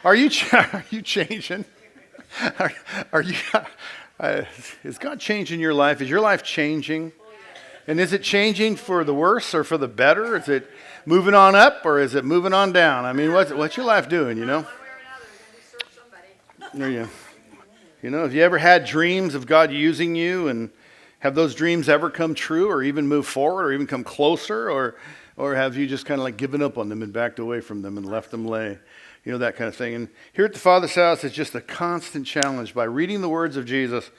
Are you are you changing? Are you? Is God changing your life? Is your life changing? And is it changing for the worse or for the better? Is it moving on up or is it moving on down? I mean, what's your life doing? You know. There you go. You know, have you ever had dreams of God using you, and have those dreams ever come true, or even move forward, or even come closer, or have you just kind of like given up on them and backed away from them and left them lay? You know, that kind of thing. And here at the Father's house, it's just a constant challenge. By reading the words of Jesus,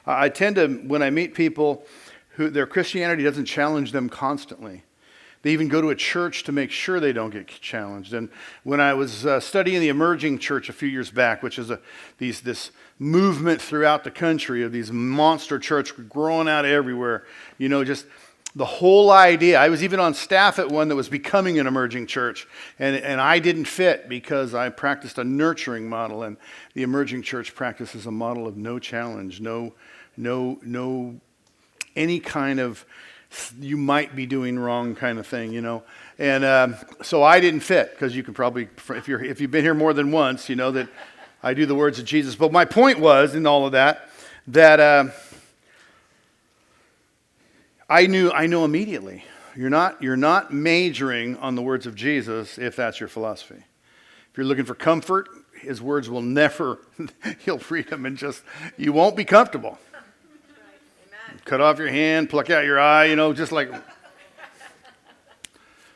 I tend to, when I meet people who their Christianity doesn't challenge them constantly, they even go to a church to make sure they don't get challenged. And when I was studying the emerging church a few years back, which is this movement throughout the country of these monster churches growing out everywhere, you know, just the whole idea. I was even on staff at one that was becoming an emerging church, and I didn't fit because I practiced a nurturing model, and the emerging church practices a model of no challenge, no any kind of you might be doing wrong kind of thing, you know. And so I didn't fit, because you can probably, if you've been here more than once, you know that I do the words of Jesus. But my point was in all of that I know immediately you're not majoring on the words of Jesus if that's your philosophy. If you're looking for comfort, his words will never, you'll read them and just, you won't be comfortable. Cut off your hand, pluck out your eye, you know, just like,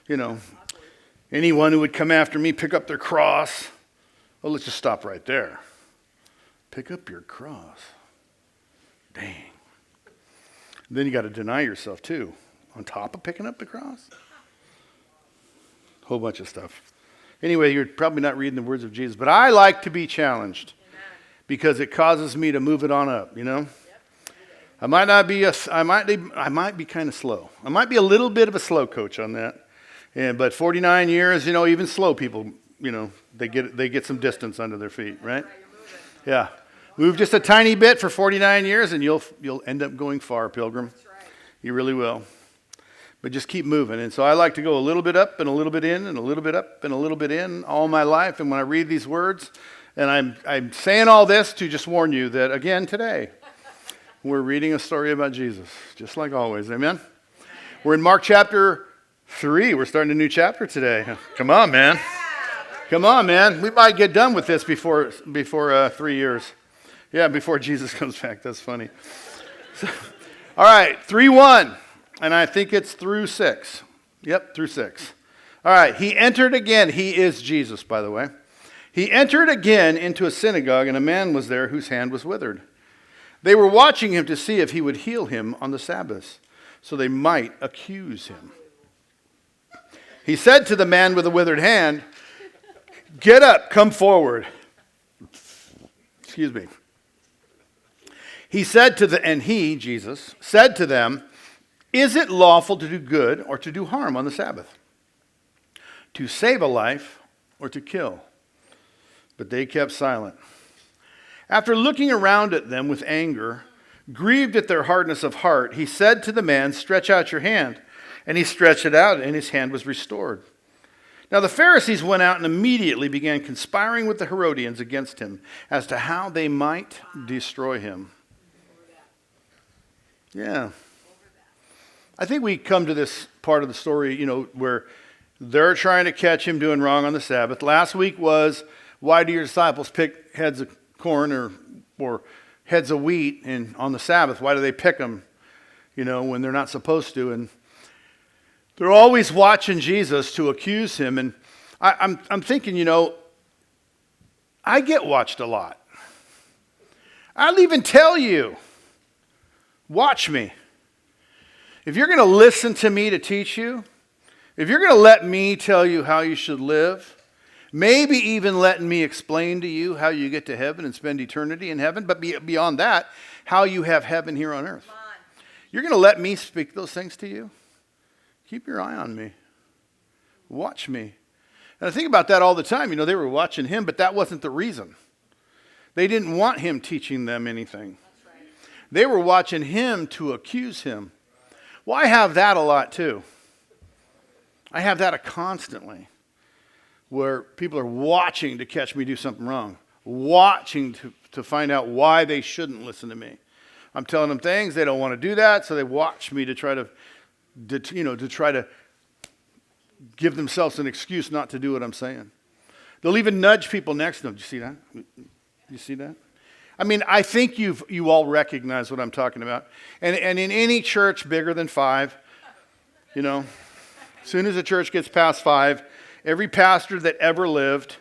you know, anyone who would come after me, pick up their cross. Well, let's just stop right there. Pick up your cross. Dang. Then you got to deny yourself too, on top of picking up the cross. Whole bunch of stuff. Anyway, you're probably not reading the words of Jesus, but I like to be challenged because it causes me to move it on up, you know. I might be kind of slow. I might be a little bit of a slow coach on that. But 49 years, you know, even slow people, you know, they get some distance under their feet, right? Yeah. Move just a tiny bit for 49 years and you'll end up going far, pilgrim. You really will. But just keep moving. And so I like to go a little bit up and a little bit in and a little bit up and a little bit in all my life. And when I read these words, and I'm saying all this to just warn you that, again, today, we're reading a story about Jesus, just like always. Amen? We're in Mark chapter 3. We're starting a new chapter today. Come on, man. Come on, man. We might get done with this before 3 years. Yeah, before Jesus comes back. That's funny. So, all right, 3:1. And I think it's through 6. Yep, through 6. All right, he entered again. He is Jesus, by the way. He entered again into a synagogue, and a man was there whose hand was withered. They were watching him to see if he would heal him on the Sabbath, so they might accuse him. He said to the man with the withered hand, "Get up, come forward." Excuse me. Jesus, said to them, "Is it lawful to do good or to do harm on the Sabbath? To save a life or to kill?" But they kept silent. After looking around at them with anger, grieved at their hardness of heart, he said to the man, "Stretch out your hand." And he stretched it out, and his hand was restored. Now the Pharisees went out and immediately began conspiring with the Herodians against him as to how they might destroy him. Yeah. I think we come to this part of the story, you know, where they're trying to catch him doing wrong on the Sabbath. Last week was, why do your disciples pick heads of corn or heads of wheat and on the Sabbath? Why do they pick them, you know, when they're not supposed to? And they're always watching Jesus to accuse him. And I'm thinking, you know, I get watched a lot. I'll even tell you, watch me. If you're going to listen to me to teach you, if you're going to let me tell you how you should live, maybe even letting me explain to you how you get to heaven and spend eternity in heaven, but beyond that, how you have heaven here on earth. You're going to let me speak those things to you? Keep your eye on me. Watch me. And I think about that all the time. You know, they were watching him, but that wasn't the reason. They didn't want him teaching them anything. They were watching him to accuse him. Well, I have that a lot too. I have that constantly. where people are watching to catch me do something wrong, watching to find out why they shouldn't listen to me. I'm telling them things, they don't want to do that, so they watch me to try to give themselves an excuse not to do what I'm saying. They'll even nudge people next to them. Do you see that? You see that? I mean, I think you all recognize what I'm talking about. And in any church bigger than 5, as soon as a church gets past 5, every pastor that ever lived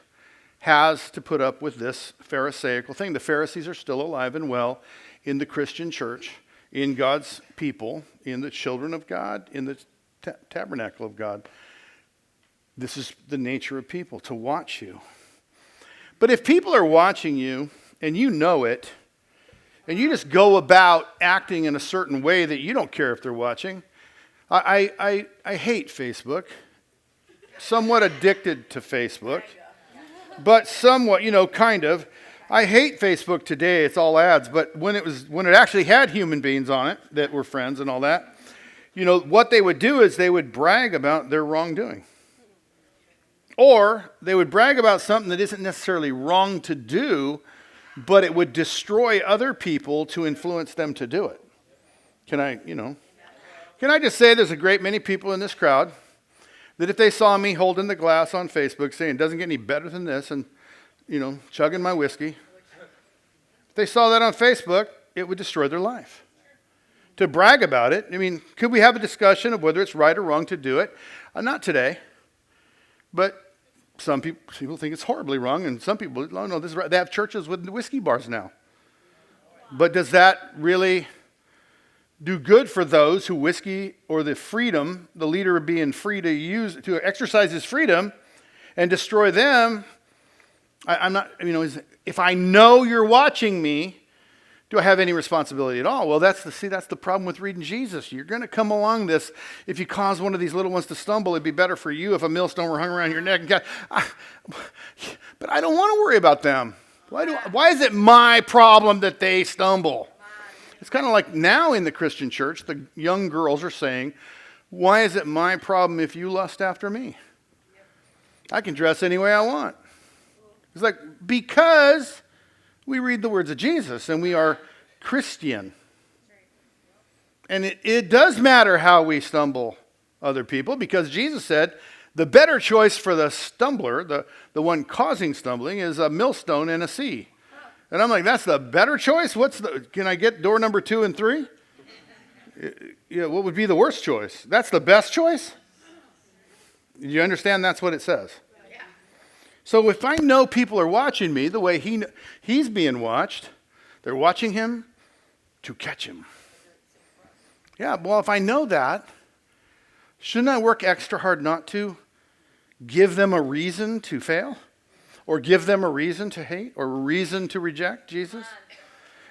has to put up with this Pharisaical thing. The Pharisees are still alive and well in the Christian church, in God's people, in the children of God, in the tabernacle of God. This is the nature of people, to watch you. But if people are watching you, and you know it, and you just go about acting in a certain way that you don't care if they're watching. I hate Facebook. Somewhat addicted to Facebook. But somewhat, kind of. I hate Facebook today. It's all ads. But when it actually had human beings on it that were friends and all that, what they would do is they would brag about their wrongdoing. Or they would brag about something that isn't necessarily wrong to do, but it would destroy other people to influence them to do it. Can I just say there's a great many people in this crowd that if they saw me holding the glass on Facebook saying, it doesn't get any better than this, and, chugging my whiskey, if they saw that on Facebook, it would destroy their life. To brag about it, could we have a discussion of whether it's right or wrong to do it? Not today, but some people think it's horribly wrong, and some people, oh no, this is right. They have churches with whiskey bars now. But does that really do good for those who whiskey or the freedom, the leader being free to exercise his freedom and destroy them? I'm not, if I know you're watching me, do I have any responsibility at all? Well, that's the problem with reading Jesus. You're going to come along this. If you cause one of these little ones to stumble, it'd be better for you if a millstone were hung around your neck. But I don't want to worry about them. Why is it my problem that they stumble? It's kind of like now in the Christian church, the young girls are saying, why is it my problem if you lust after me? I can dress any way I want. It's like, because we read the words of Jesus, and we are Christian. And it does matter how we stumble other people, because Jesus said the better choice for the stumbler, the one causing stumbling, is a millstone and a sea. And I'm like, that's the better choice? Can I get door number 2 and 3? Yeah, what would be the worst choice? That's the best choice? Do you understand that's what it says? So if I know people are watching me the way he's being watched, they're watching him to catch him. Yeah, well, if I know that, shouldn't I work extra hard not to give them a reason to fail? Or give them a reason to hate? Or a reason to reject Jesus?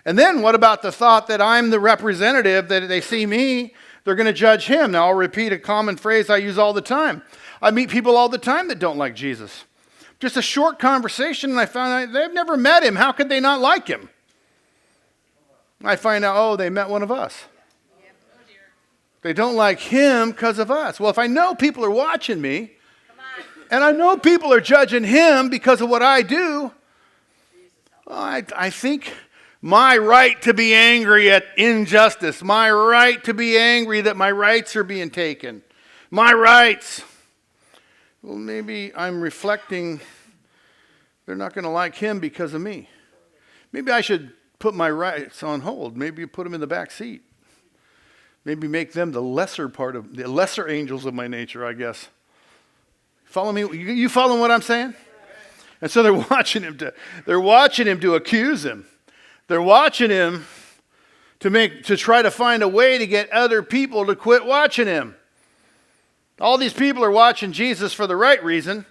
And then what about the thought that I'm the representative, that they see me, they're going to judge him? Now I'll repeat a common phrase I use all the time. I meet people all the time that don't like Jesus. Just a short conversation, and I found out they've never met him. How could they not like him? I find out, they met one of us. They don't like him because of us. Well, if I know people are watching me, and I know people are judging him because of what I do, I think my right to be angry at injustice, my right to be angry that my rights are being taken, my rights. Well, maybe I'm reflecting they're not going to like him because of me. Maybe I should put my rights on hold. Maybe put them in the back seat. Maybe make them the lesser angels of my nature, I guess. Follow me? You following what I'm saying? And so they're watching him to accuse him. They're watching him to try to find a way to get other people to quit watching him. All these people are watching Jesus for the right reason.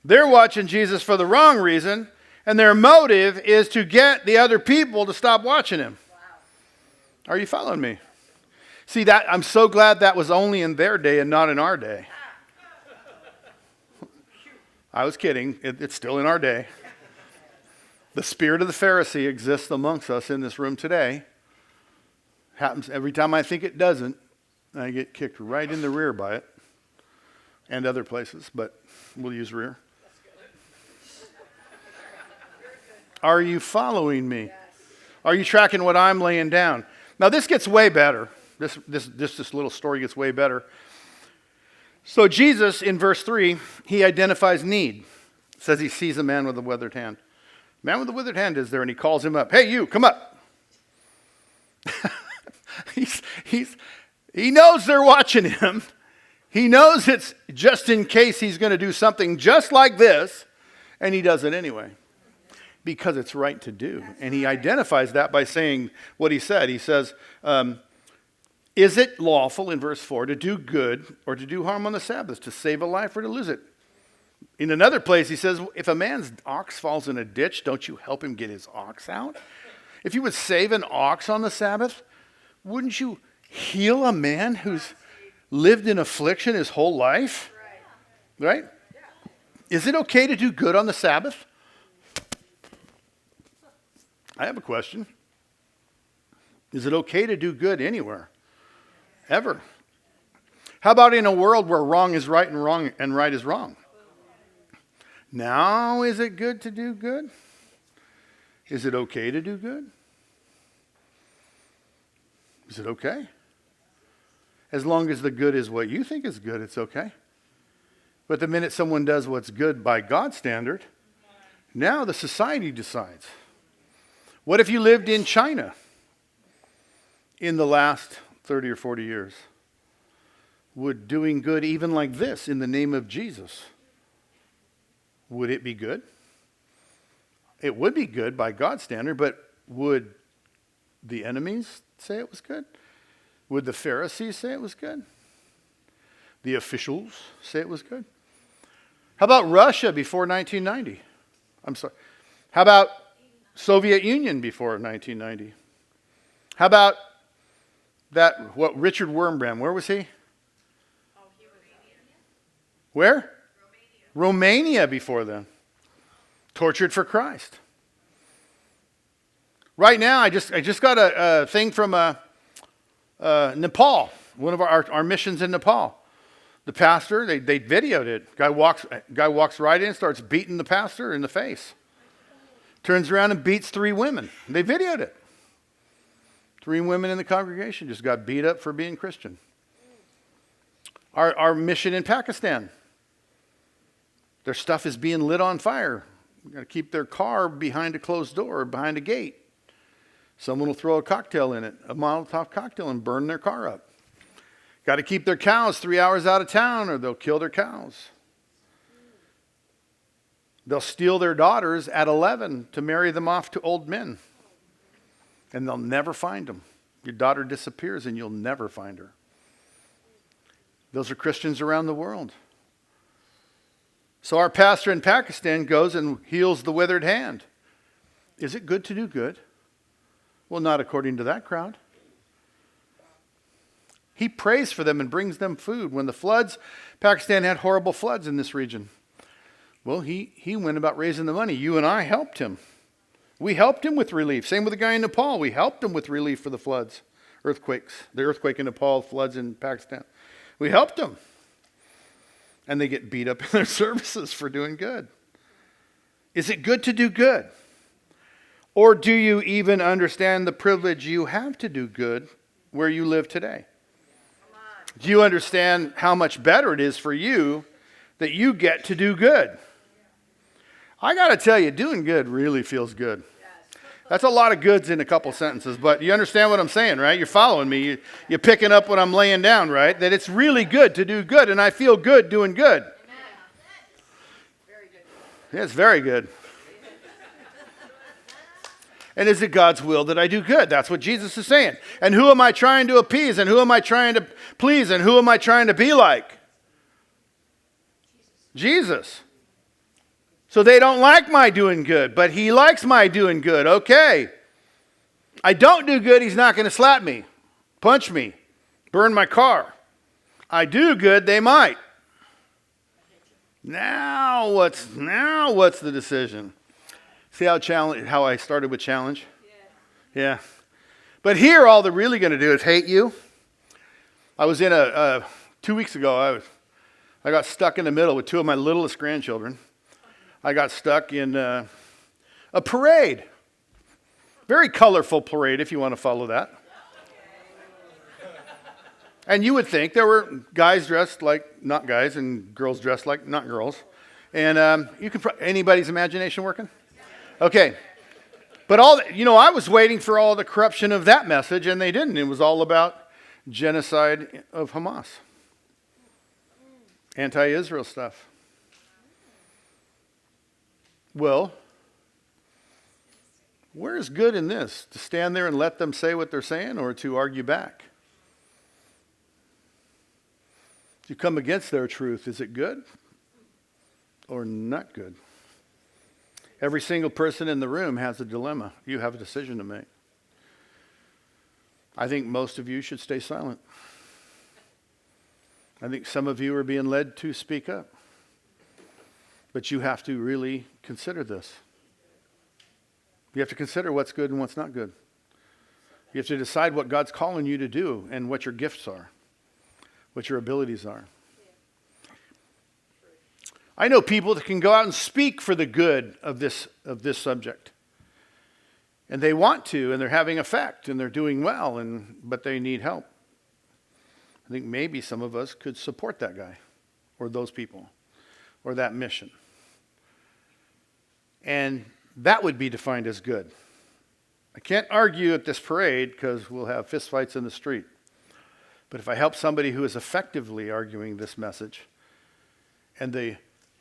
They're watching Jesus for the wrong reason. And their motive is to get the other people to stop watching him. Wow. Are you following me? See, that I'm so glad that was only in their day and not in our day. I was kidding. It's still in our day. The spirit of the Pharisee exists amongst us in this room today. Happens every time I think it doesn't. I get kicked right in the rear by it. And other places, but we'll use rear. Are you following me? Yes. Are you tracking what I'm laying down? Now this gets way better. This little story gets way better. So Jesus, in verse 3, he identifies need. It says he sees a man with a withered hand. Man with a withered hand is there, and he calls him up. Hey, you, come up. He knows they're watching him. He knows it's just in case he's going to do something just like this, and he does it anyway. Because it's right to do. And he identifies that by saying what he said. He says, is it lawful, in verse 4, to do good or to do harm on the Sabbath, to save a life or to lose it? In another place, he says, if a man's ox falls in a ditch, don't you help him get his ox out? If you would save an ox on the Sabbath, wouldn't you heal a man who's lived in affliction his whole life? Right? Is it okay to do good on the Sabbath? I have a question. Is it okay to do good anywhere? Ever? How about in a world where wrong is right and right is wrong? Now, is it good to do good? Is it okay to do good? Is it okay? As long as the good is what you think is good, it's okay. But the minute someone does what's good by God's standard, now the society decides. What if you lived in China in the last 30 or 40 years? Would doing good even like this in the name of Jesus, would it be good? It would be good by God's standard, but would the enemies say it was good? Would the Pharisees say it was good? The officials say it was good? How about Russia before 1990? I'm sorry. How about Soviet Union before 1990? How about Richard Wurmbrand, where was he? Oh, he was where? Romania before then. Tortured for Christ. Right now, I just got a thing from Nepal, one of our missions in Nepal. The pastor, they videoed it. Guy walks right in, starts beating the pastor in the face. Turns around and beats 3 women. They videoed it. 3 women in the congregation just got beat up for being Christian. Our mission in Pakistan. Their stuff is being lit on fire. We've got to keep their car behind a closed door, behind a gate. Someone will throw a cocktail in it, a Molotov cocktail, and burn their car up. Got to keep their cows 3 hours out of town or they'll kill their cows. They'll steal their daughters at 11 to marry them off to old men. And they'll never find them. Your daughter disappears and you'll never find her. Those are Christians around the world. So our pastor in Pakistan goes and heals the withered hand. Is it good to do good? Well, not according to that crowd. He prays for them and brings them food. When the floods, Pakistan had horrible floods in this region. Well, he went about raising the money. You and I helped him. We helped him with relief. Same with the guy in Nepal. We helped him with relief for the floods, earthquakes. The earthquake in Nepal, floods in Pakistan. We helped them. And they get beat up in their services for doing good. Is it good to do good? Or do you even understand the privilege you have to do good where you live today? Do you understand how much better it is for you that you get to do good? I got to tell you, doing good really feels good. That's a lot of goods in a couple sentences, but you understand what I'm saying, right? You're following me. You're picking up what I'm laying down, right? That it's really good to do good, and I feel good doing good. Yeah, it's very good. And is it God's will that I do good? That's what Jesus is saying. And who am I trying to appease? And who am I trying to please? And who am I trying to be like? Jesus. So they don't like my doing good, but he likes my doing good. Okay. I don't do good, he's not going to slap me, punch me, burn my car. I do good, they might. Now what's the decision? See how I started with challenge? Yeah. But here, all they're really going to do is hate you. I was in 2 weeks ago, I got stuck in the middle with 2 of my littlest grandchildren. I got stuck in a a parade. Very colorful parade, if you want to follow that. And you would think there were guys dressed like not guys and girls dressed like not girls. And you can, anybody's imagination working? Okay. But I was waiting for all the corruption of that message, and they didn't. It was all about genocide of Hamas. Anti-Israel stuff. Well, where is good in this? To stand there and let them say what they're saying, or to argue back? If you come against their truth, is it good or not good? Every single person in the room has a dilemma. You have a decision to make. I think most of you should stay silent. I think some of you are being led to speak up. But you have to really consider this. You have to consider what's good and what's not good. You have to decide what God's calling you to do and what your gifts are, what your abilities are. I know people that can go out and speak for the good of this subject. And they want to, and they're having effect, and they're doing well, but they need help. I think maybe some of us could support that guy, or those people, or that mission. And that would be defined as good. I can't argue at this parade because we'll have fistfights in the street. But if I help somebody who is effectively arguing this message, and the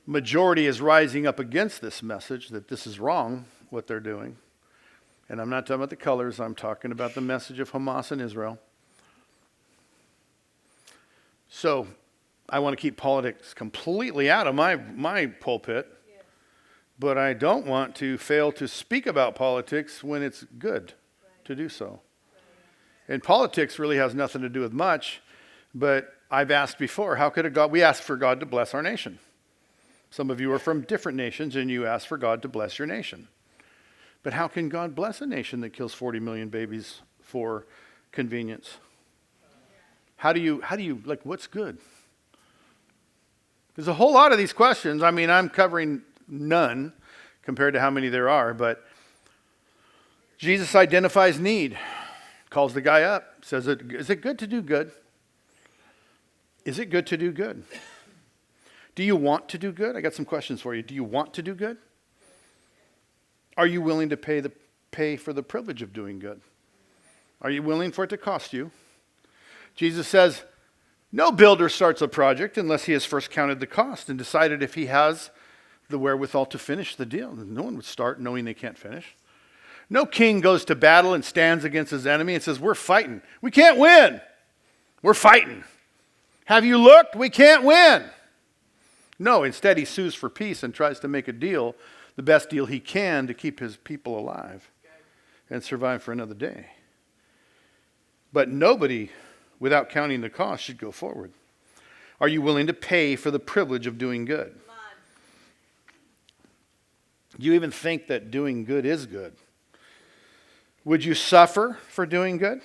majority is rising up against this message, that this is wrong, what they're doing, and I'm not talking about the colors, I'm talking about the message of Hamas and Israel. So I want to keep politics completely out of my pulpit, but I don't want to fail to speak about politics when it's good to do so. And politics really has nothing to do with much, but I've asked before, how could we ask for God to bless our nation? Some of you are from different nations, and you ask for God to bless your nation. But how can God bless a nation that kills 40 million babies for convenience? How do you, what's good? There's a whole lot of these questions. I mean, I'm covering none compared to how many there are, but Jesus identifies need, calls the guy up, says, is it good to do good? Is it good to do good? Do you want to do good? I got some questions for you. Do you want to do good? Are you willing to pay for the privilege of doing good? Are you willing for it to cost you? Jesus says, no builder starts a project unless he has first counted the cost and decided if he has the wherewithal to finish the deal. No one would start knowing they can't finish. No king goes to battle and stands against his enemy and says, we're fighting. We can't win. We're fighting. Have you looked? We can't win. No, instead he sues for peace and tries to make a deal, the best deal he can, to keep his people alive and survive for another day. But nobody, without counting the cost, should go forward. Are you willing to pay for the privilege of doing good? Do you even think that doing good is good? Would you suffer for doing good?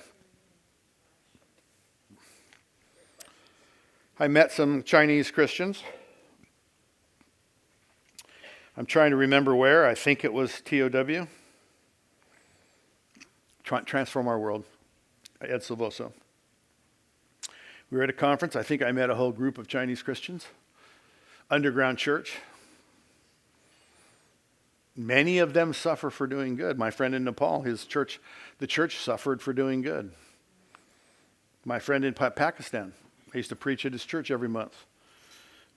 I met some Chinese Christians. I'm trying to remember where. I think it was TOW. Transform Our World. Ed Silvoso. We were at a conference. I think I met a whole group of Chinese Christians. Underground church. Many of them suffer for doing good. My friend in Nepal, the church suffered for doing good. My friend in Pakistan, I used to preach at his church every month.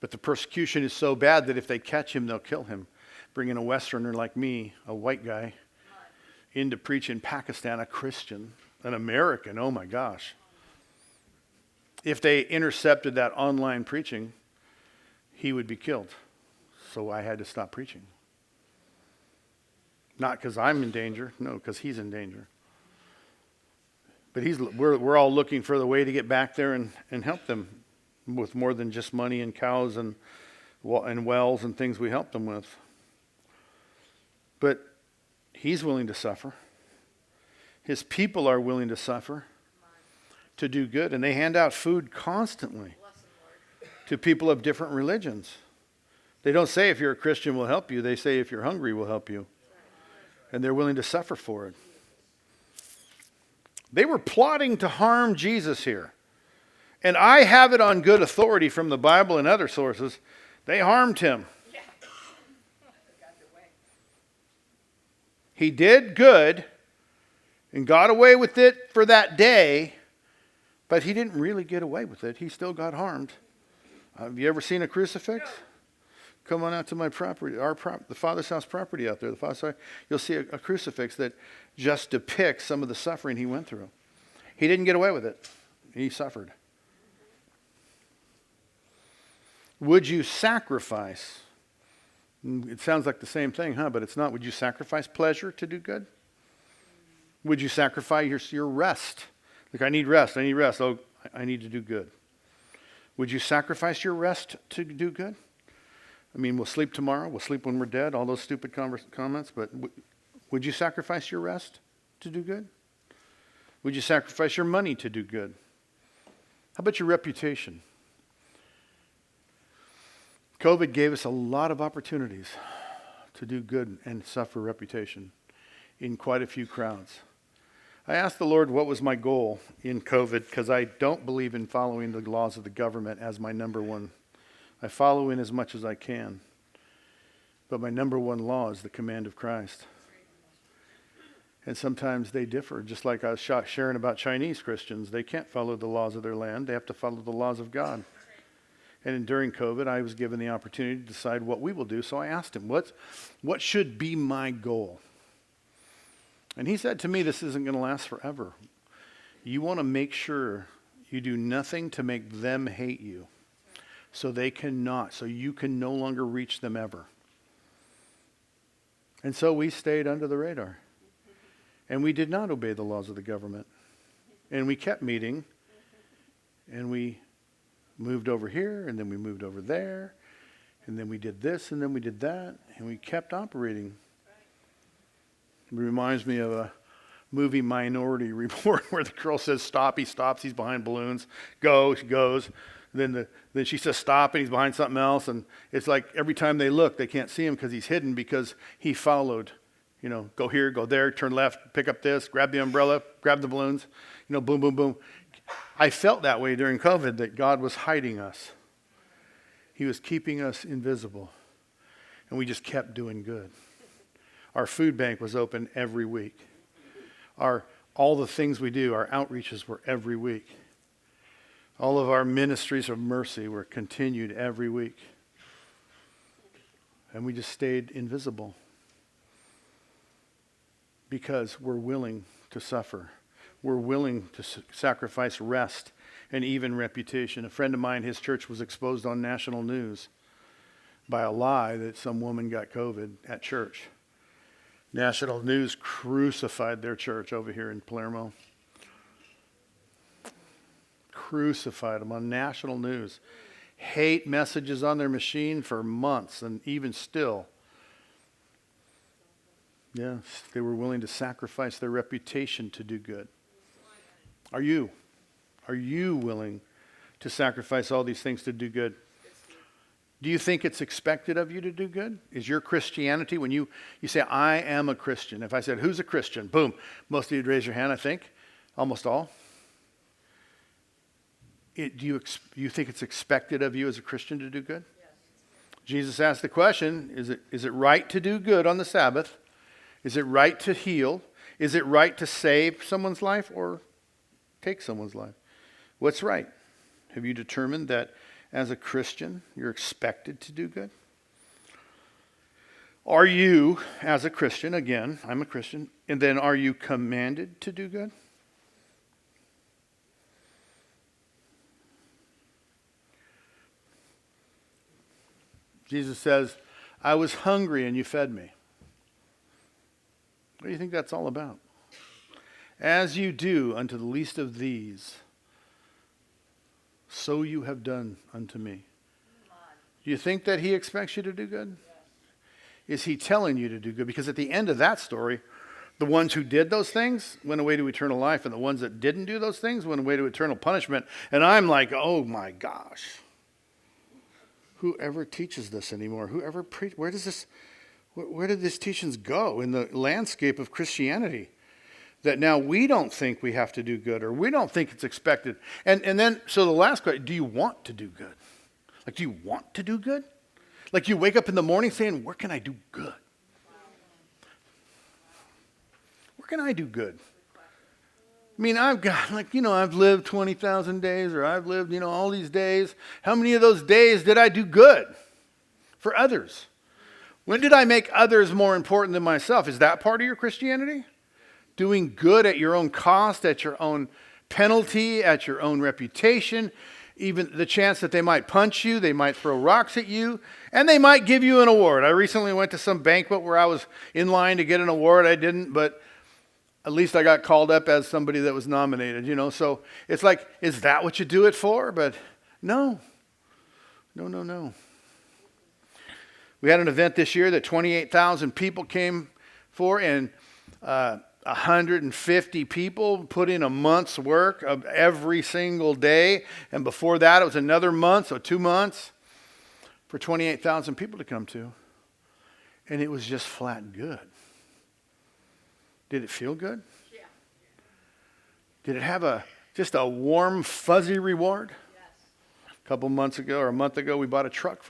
But the persecution is so bad that if they catch him, they'll kill him. Bringing a Westerner like me, a white guy, in to preach in Pakistan, a Christian, an American, oh my gosh. If they intercepted that online preaching, he would be killed. So I had to stop preaching. Not because I'm in danger, no, because he's in danger. But we're all looking for the way to get back there and help them with more than just money and cows and wells and things we help them with. But he's willing to suffer. His people are willing to suffer to do good. And they hand out food constantly to people of different religions. They don't say if you're a Christian we'll help you. They say if you're hungry we'll help you. And they're willing to suffer for it. They were plotting to harm Jesus here. And I have it on good authority from the Bible and other sources. They harmed him. Yeah. They got their way. He did good and got away with it for that day, but he didn't really get away with it. He still got harmed. Have you ever seen a crucifix? No. Come on out to my property, the Father's house property out there. You'll see a crucifix that just depicts some of the suffering he went through. He didn't get away with it. He suffered. Would you sacrifice? It sounds like the same thing, huh? But it's not. Would you sacrifice pleasure to do good? Would you sacrifice your rest? Like, I need rest. Oh, I need to do good. Would you sacrifice your rest to do good? I mean, we'll sleep tomorrow. We'll sleep when we're dead. All those stupid comments. But would you sacrifice your rest to do good? Would you sacrifice your money to do good? How about your reputation? COVID gave us a lot of opportunities to do good and suffer reputation in quite a few crowds. I asked the Lord what was my goal in COVID because I don't believe in following the laws of the government as my number one. I follow in as much as I can. But my number one law is the command of Christ. And sometimes they differ. Just like I was sharing about Chinese Christians. They can't follow the laws of their land. They have to follow the laws of God. And during COVID, I was given the opportunity to decide what we will do. So I asked him, what should be my goal? And he said to me, this isn't going to last forever. You want to make sure you do nothing to make them hate you. So you can no longer reach them ever. And so we stayed under the radar. And we did not obey the laws of the government. And we kept meeting. And we moved over here, and then we moved over there. And then we did this, and then we did that. And we kept operating. It reminds me of a movie, Minority Report, where the girl says stop, he stops, he's behind balloons. Go, she goes. Then she says stop, and he's behind something else. And it's like every time they look, they can't see him because he's hidden because he followed. Go here, go there, turn left, pick up this, grab the umbrella, grab the balloons. Boom, boom, boom. I felt that way during COVID, that God was hiding us. He was keeping us invisible. And we just kept doing good. Our food bank was open every week. All the things we do, our outreaches were every week. All of our ministries of mercy were continued every week. And we just stayed invisible because we're willing to suffer. We're willing to sacrifice rest and even reputation. A friend of mine, his church was exposed on national news by a lie that some woman got COVID at church. National news crucified their church over here in Palermo. Crucified them on national news. Hate messages on their machine for months, and even still. Yes, they were willing to sacrifice their reputation to do good. Are you? Are you willing to sacrifice all these things to do good? Do you think it's expected of you to do good? Is your Christianity, when you say, I am a Christian. If I said, who's a Christian? Boom. Most of you would raise your hand, I think. Almost all. Do you think it's expected of you as a Christian to do good? Yes. Jesus asked the question, is it right to do good on the Sabbath? Is it right to heal? Is it right to save someone's life or take someone's life? What's right? Have you determined that as a Christian, you're expected to do good? Are you, as a Christian, again, I'm a Christian, and then are you commanded to do good? Jesus says, I was hungry and you fed me. What do you think that's all about? As you do unto the least of these, so you have done unto me. Do you think that he expects you to do good? Yes. Is he telling you to do good? Because at the end of that story, the ones who did those things went away to eternal life, and the ones that didn't do those things went away to eternal punishment. And I'm like, oh my gosh. Whoever teaches this anymore? Whoever where does Where did these teachings go in the landscape of Christianity? That now we don't think we have to do good, or we don't think it's expected. And then, so the last question, do you want to do good? Like, do you want to do good? Like, you wake up in the morning saying, where can I do good? Where can I do good? I mean, I've got, I've lived 20,000 days, or I've lived, all these days. How many of those days did I do good for others? When did I make others more important than myself? Is that part of your Christianity? Doing good at your own cost, at your own penalty, at your own reputation, even the chance that they might punch you, they might throw rocks at you, and they might give you an award. I recently went to some banquet where I was in line to get an award. I didn't, but at least I got called up as somebody that was nominated, So it's like, is that what you do it for? But no. No. We had an event this year that 28,000 people came for, and 150 people put in a month's work of every single day. And before that, it was another month, so 2 months, for 28,000 people to come to. And it was just flat good. Did it feel good? Yeah. Did it have just a warm, fuzzy reward? Yes. A couple months ago, or a month ago, we bought a truck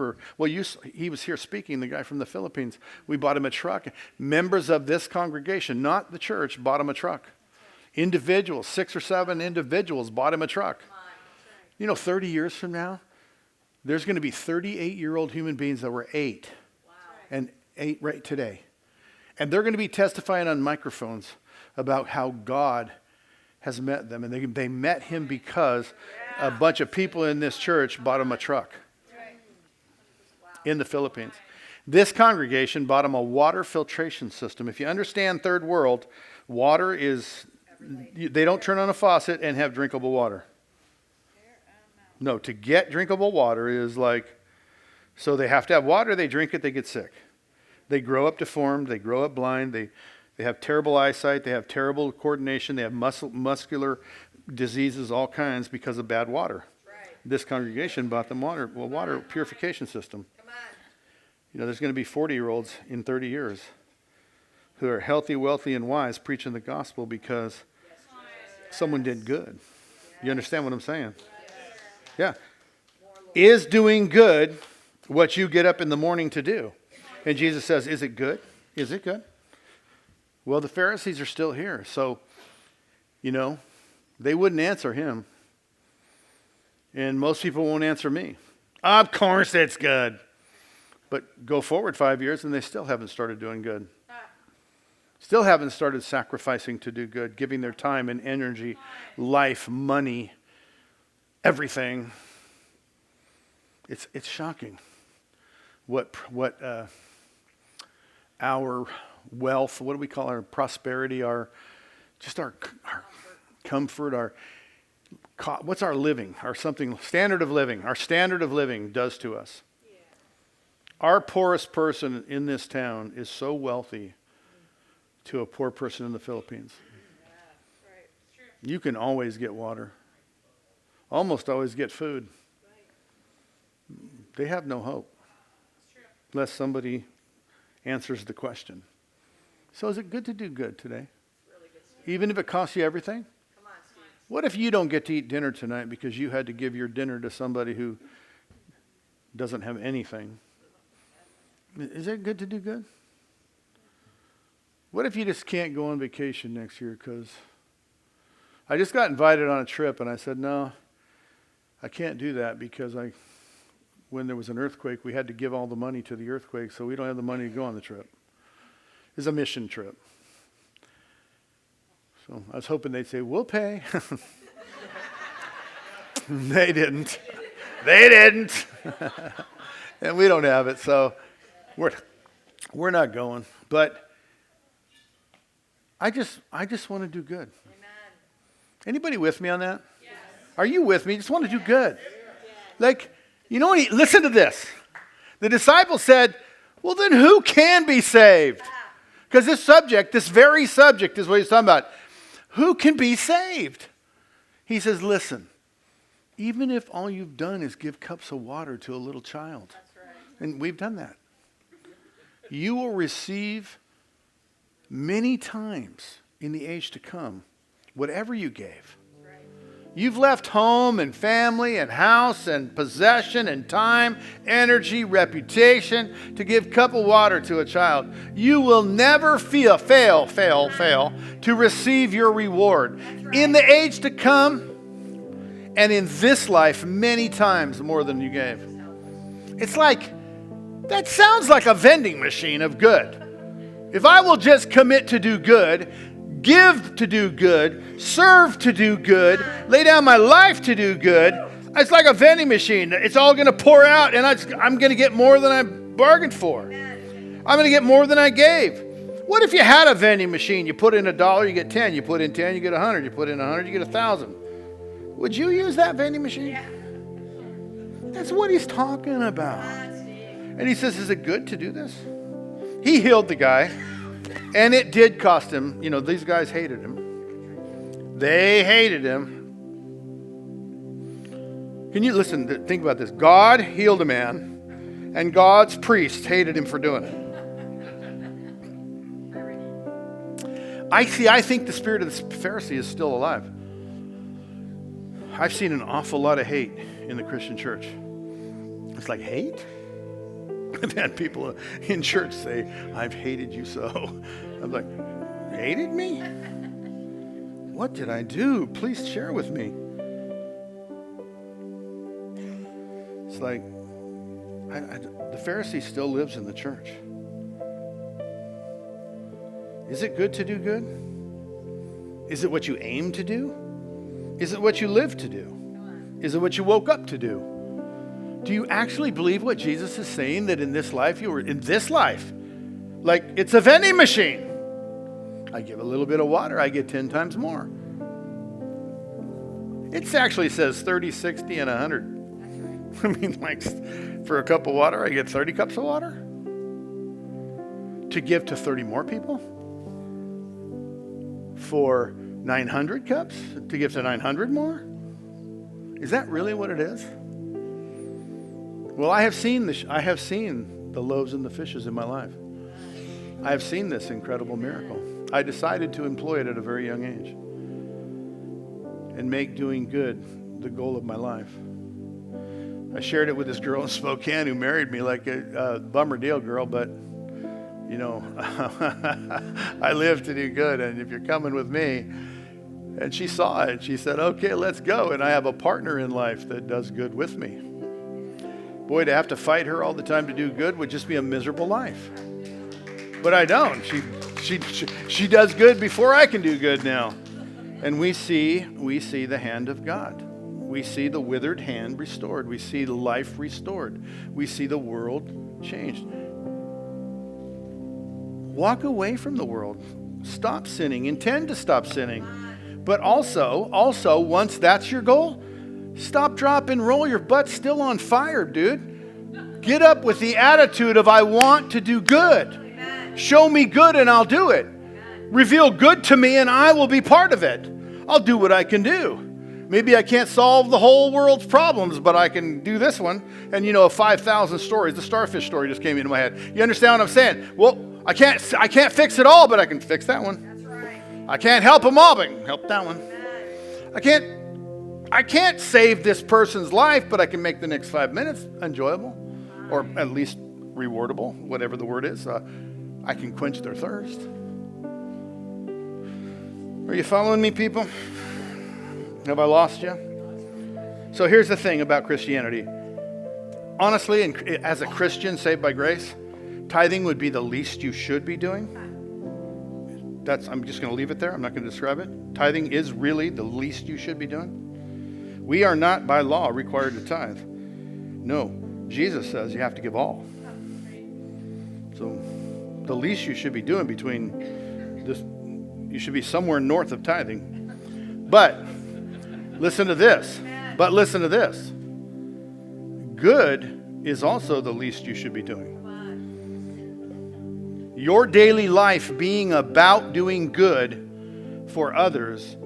he was here speaking, the guy from the Philippines. We bought him a truck. Members of this congregation, not the church, bought him a truck. Individuals, 6 or 7 individuals bought him a truck. 30 years from now, there's going to be 38-year-old human beings that were 8. Wow. And 8 right today. And they're going to be testifying on microphones about how God has met them. And they met him because a bunch of people in this church bought him a truck in the Philippines. This congregation bought him a water filtration system. If you understand third world, water is, they don't turn on a faucet and have drinkable water. No, to get drinkable water is like, so they have to have water, they drink it, they get sick. They grow up deformed, they grow up blind, they have terrible eyesight, they have terrible coordination, they have muscular diseases, all kinds, because of bad water. Right. This congregation bought them water purification system. Come on. There's going to be 40-year-olds in 30 years who are healthy, wealthy, and wise preaching the gospel because someone did good. You understand what I'm saying? Yeah. Is doing good what you get up in the morning to do? And Jesus says, is it good? Is it good? Well, the Pharisees are still here. So, they wouldn't answer him. And most people won't answer me. Of course it's good. But go forward 5 years and they still haven't started doing good. Still haven't started sacrificing to do good, giving their time and energy, life, money, everything. It's shocking what our wealth, what do we call our prosperity, our comfort, what's our living, our standard of living does to us. Yeah. Our poorest person in this town is so wealthy to a poor person in the Philippines. Yeah, right. It's true. You can always get water. Almost always get food. Right. They have no hope. It's true. Unless somebody answers the question. So is it good to do good today? It's really good stuff. Even if it costs you everything? Come on, Steve. What if you don't get to eat dinner tonight because you had to give your dinner to somebody who doesn't have anything? Is it good to do good? What if you just can't go on vacation next year because I just got invited on a trip and I said, no, I can't do that because when there was an earthquake, we had to give all the money to the earthquake, so we don't have the money to go on the trip. It's a mission trip. So I was hoping they'd say, we'll pay. They didn't. And we don't have it, so we're not going. But I just want to do good. Amen. Anybody with me on that? Yes. Are you with me? Just want to do good. Like, listen to this. The disciples said, well, then who can be saved? Because this very subject is what he's talking about. Who can be saved? He says, listen, even if all you've done is give cups of water to a little child. That's right. And we've done that. you will receive many times in the age to come whatever you gave. You've left home and family and house and possession and time, energy, reputation to give a cup of water to a child. You will never fail to receive your reward in the age to come and in this life many times more than you gave. It's like, that sounds like a vending machine of good. If I will just commit to do good, give to do good, serve to do good, lay down my life to do good, it's like a vending machine. It's all going to pour out, and I'm going to get more than I bargained for. I'm going to get more than I gave. What if you had a vending machine? You put in $1, you get 10. You put in 10, you get 100. You put in 100, you get 1,000. Would you use that vending machine? Yeah. That's what he's talking about. And he says, is it good to do this? He healed the guy. And it did cost him, these guys hated him. They hated him. Can you listen, think about this. God healed a man, and God's priests hated him for doing it. I think the spirit of the Pharisee is still alive. I've seen an awful lot of hate in the Christian church. It's like, hate? I've had people in church say, I've hated you so. I'm like, hated me? What did I do? Please share with me. It's like, the Pharisee still lives in the church. Is it good to do good? Is it what you aim to do? Is it what you live to do? Is it what you woke up to do? Do you actually believe what Jesus is saying, that in this life, like it's a vending machine? I give a little bit of water, I get 10 times more. It actually says 30, 60, and 100. I mean, like, for a cup of water, I get 30 cups of water? To give to 30 more people? For 900 cups? To give to 900 more? Is that really what it is? Well, I have seen the loaves and the fishes in my life. I have seen this incredible miracle. I decided to employ it at a very young age and make doing good the goal of my life. I shared it with this girl in Spokane who married me, like a bummer deal girl, but I live to do good, and if you're coming with me. And she saw it. She said, okay, let's go. And I have a partner in life that does good with me. Boy, to have to fight her all the time to do good would just be a miserable life. But I don't. She does good before I can do good now. And we see the hand of God. We see the withered hand restored. We see life restored. We see the world changed. Walk away from the world. Stop sinning. Intend to stop sinning. But also, once that's your goal, stop, drop, and roll. Your butt's still on fire, dude. Get up with the attitude of, I want to do good. Amen. Show me good and I'll do it. Amen. Reveal good to me and I will be part of it. I'll do what I can do. Maybe I can't solve the whole world's problems, but I can do this one. And 5,000 stories. The starfish story just came into my head. You understand what I'm saying? Well, I can't fix it all, but I can fix that one. That's right. I can't help them all, but I can help that one. I can't save this person's life, but I can make the next 5 minutes enjoyable, or at least rewardable, whatever the word is. I can quench their thirst. Are you following me, people? Have I lost you? So here's the thing about Christianity. Honestly, and as a Christian saved by grace, tithing would be the least you should be doing. I'm just going to leave it there. I'm not going to describe it. Tithing is really the least you should be doing. We are not by law required to tithe. No, Jesus says you have to give all. So the least you should be doing between this, you should be somewhere north of tithing. But listen to this. Good is also the least you should be doing. Your daily life being about doing good for others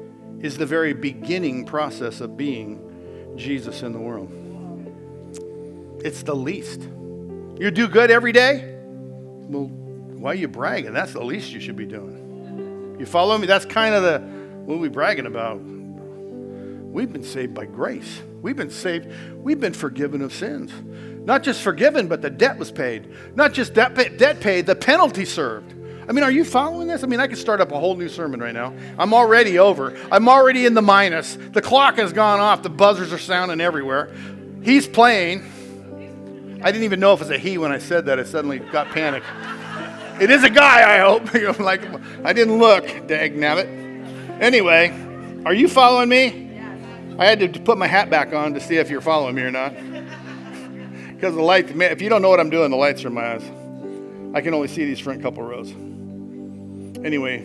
is the very beginning process of being Jesus in the world. It's the least. You do good every day? Well, why are you bragging? That's the least you should be doing. You follow me? That's kind of what are we bragging about? We've been saved by grace. We've been saved. We've been forgiven of sins. Not just forgiven, but the debt was paid. Not just debt paid, the penalty served. I mean, are you following this? I mean, I could start up a whole new sermon right now. I'm already over. I'm already in the minus. The clock has gone off. The buzzers are sounding everywhere. He's playing. I didn't even know if it was a he when I said that. I suddenly got panicked. It is a guy, I hope. I'm like, I didn't look, dag nabbit. Anyway, are you following me? I had to put my hat back on to see if you're following me or not. Because the lights, if you don't know what I'm doing, the lights are in my eyes. I can only see these front couple rows. Anyway,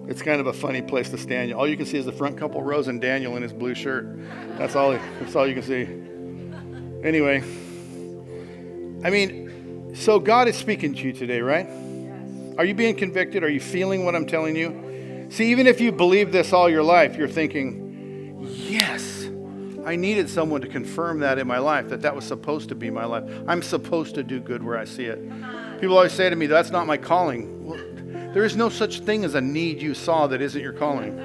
it's kind of a funny place to stand. All you can see is the front couple rows and Daniel in his blue shirt. That's all you can see. Anyway, I mean, so God is speaking to you today, right? Are you being convicted? Are you feeling what I'm telling you? See, even if you believe this all your life, you're thinking, yes, I needed someone to confirm that in my life, that was supposed to be my life. I'm supposed to do good where I see it. People always say to me, that's not my calling. Well, there is no such thing as a need you saw that isn't your calling.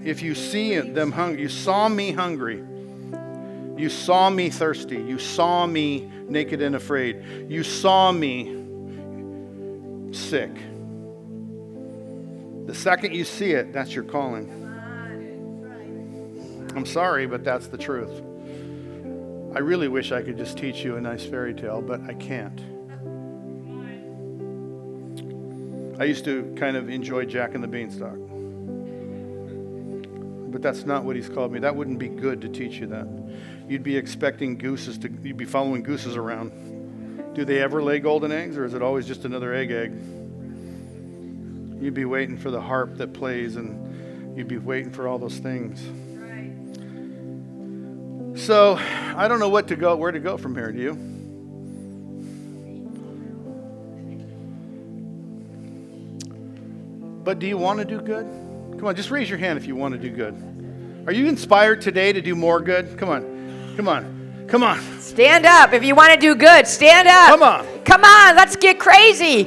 If you see them hungry, you saw me hungry. You saw me thirsty. You saw me naked and afraid. You saw me sick. The second you see it, that's your calling. I'm sorry, but that's the truth. I really wish I could just teach you a nice fairy tale, but I can't. I used to kind of enjoy Jack and the Beanstalk. But that's not what he's called me. That wouldn't be good to teach you that. You'd be expecting you'd be following gooses around. Do they ever lay golden eggs, or is it always just another egg? You'd be waiting for the harp that plays, and you'd be waiting for all those things. So, I don't know where to go from here, do you? But do you want to do good? Come on, just raise your hand if you want to do good. Are you inspired today to do more good? Come on, come on, come on. Stand up if you want to do good. Stand up. Come on. Come on, let's get crazy.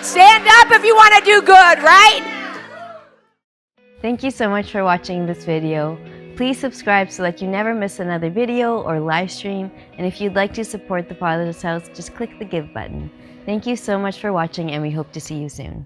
Stand up if you want to do good, right? Thank you so much for watching this video. Please subscribe so that you never miss another video or live stream. And if you'd like to support the Father's House, just click the Give button. Thank you so much for watching, and we hope to see you soon.